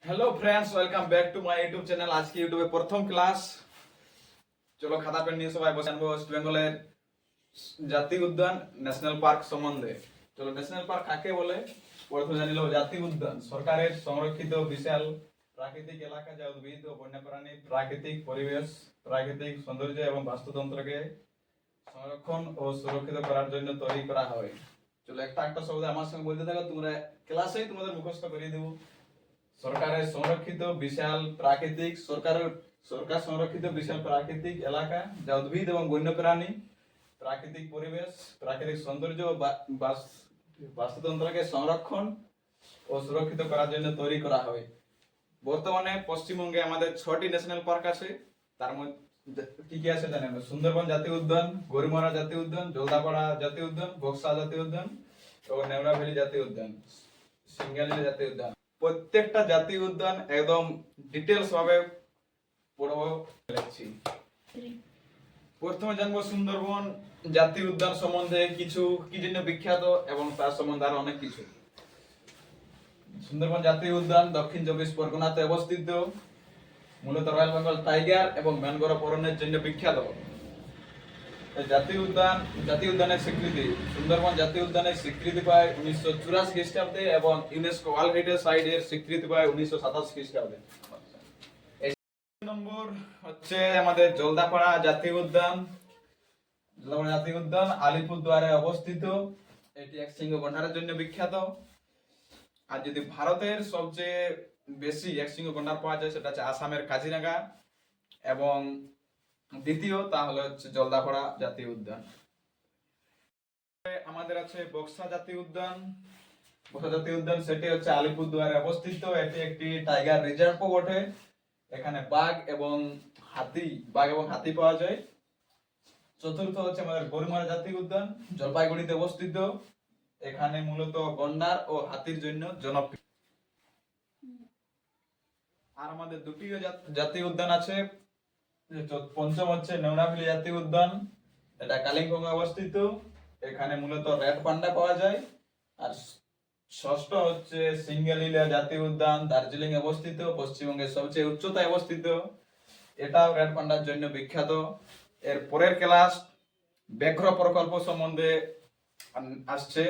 Hello friends, welcome back to my YouTube channel. আজকে ইউটিউবে প্রথম ক্লাস। চলো খাতা পেন নিয়ে সবাই বসে আনবো ওয়েস্ট বেঙ্গলের জাতীয় উদ্যান ন্যাশনাল পার্ক সম্বন্ধে। চলো, ন্যাশনাল পার্ক কাকে বলে প্রথমে জানি লো। জাতীয় উদ্যান সরকারের সংরক্ষিত বিশাল প্রাকৃতিক এলাকা, যা উদ্ভিদ ও বন্যপ্রাণী, প্রাকৃতিক পরিবেশ, প্রাকৃতিক সৌন্দর্য এবং বাস্তুতন্ত্রকে সংরক্ষণ ও সুরক্ষিত করার জন্য তৈরি করা হয়। চলো, একটা একটা শব্দ আমার সঙ্গে বলতে থাকো, তোমরা ক্লাসেই তোমাদের মুখস্থ করিয়ে দেবো। সরকারের সংরক্ষিত বিশাল প্রাকৃতিক সরকার সংরক্ষিত বিশাল প্রাকৃতিক এলাকা, যা উদ্ভিদ এবং বন্যপ্রাণী, প্রাকৃতিক পরিবেশ, প্রাকৃতিক সৌন্দর্য ও বাস্তুতন্ত্রকে সংরক্ষণ ও সুরক্ষিত করার জন্য তৈরি করা হয়। বর্তমানে পশ্চিমবঙ্গে আমাদের 6টি ন্যাশনাল পার্ক আছে। তার মধ্যে কি কি আছে জানেন? সুন্দরবন জাতীয় উদ্যান, গড়িমারা জাতীয় উদ্যান, জলদাপাড়া জাতীয় উদ্যান, বক্সা জাতীয় উদ্যান এবং নেমরা ভ্যালি জাতীয় উদ্যান, সিঙ্গালী জাতীয় উদ্যান। প্রত্যেকটা জাতীয় উদ্যান একদম ডিটেলস ভাবে পড়বো লিখছি। প্রথমে জানবো সুন্দরবন জাতীয় উদ্যান সম্বন্ধে, কিছু কি জন্য বিখ্যাত এবং তার সম্বন্ধে আরো অনেক কিছু। সুন্দরবন জাতীয় উদ্যান দক্ষিণ 24 পরগনাতে অবস্থিত। মূলত রয়্যাল বেঙ্গল টাইগার এবং ম্যানগ্রোভ অরণ্যের জন্য বিখ্যাত। জাতীয় উদ্যানের স্বীকৃতি। সুন্দরবন জাতীয় উদ্যানের স্বীকৃতি পায় 1984 খ্রিস্টাব্দে এবং ইউনেস্কো ওয়ার্ল্ড হেরিটেজ সাইটের স্বীকৃতি পায় 1927 খ্রিস্টাব্দে। নম্বর হচ্ছে আমাদের জলদাপাড়া জাতীয় উদ্যান। জলদাপাড়া জাতীয় উদ্যান আলিপুরদুয়ারে অবস্থিত। এটি একশৃঙ্গ গন্ডারের জন্য বিখ্যাত। আর যদি ভারতের সবচেয়ে বেশি একশৃঙ্গ গন্ডার পাওয়া যায়, সেটা হচ্ছে আসামের কাজিরাঙ্গা, এবং দ্বিতীয় তাহলে হচ্ছে জলদাপাড়া জাতীয় উদ্যান। আমাদের আছে বক্সা জাতীয় উদ্যান। বক্সা জাতীয় উদ্যান সেটি হচ্ছে আলিপুরদুয়ারে অবস্থিত। এটি একটি টাইগার রিজার্ভও বটে। এখানে বাঘ এবং হাতি পাওয়া যায়। চতুর্থ হচ্ছে আমাদের গড়িমারা জাতীয় উদ্যান, জলপাইগুড়িতে অবস্থিত। এখানে মূলত গন্ডার ও হাতির জন্য জনপ্রিয়। আর আমাদের দুটিও জাতীয় উদ্যান আছে। পঞ্চম হচ্ছে নেমরাভ্যালি জাতীয় উদ্যান, এটা কালিম্পং এ অবস্থিত। এখানে মূলত রেড পান্ডা পাওয়া যায়। আর ষষ্ঠ হচ্ছে সিঙ্গালীলা জাতীয় উদ্যান, দার্জিলিং এ অবস্থিত, পশ্চিমবঙ্গের সবচেয়ে উচ্চতায় অবস্থিত। এটাও রেড পান্ডার জন্য বিখ্যাত। এর পরের ক্লাস ব্যাঘ্র প্রকল্প সম্বন্ধে আসছে।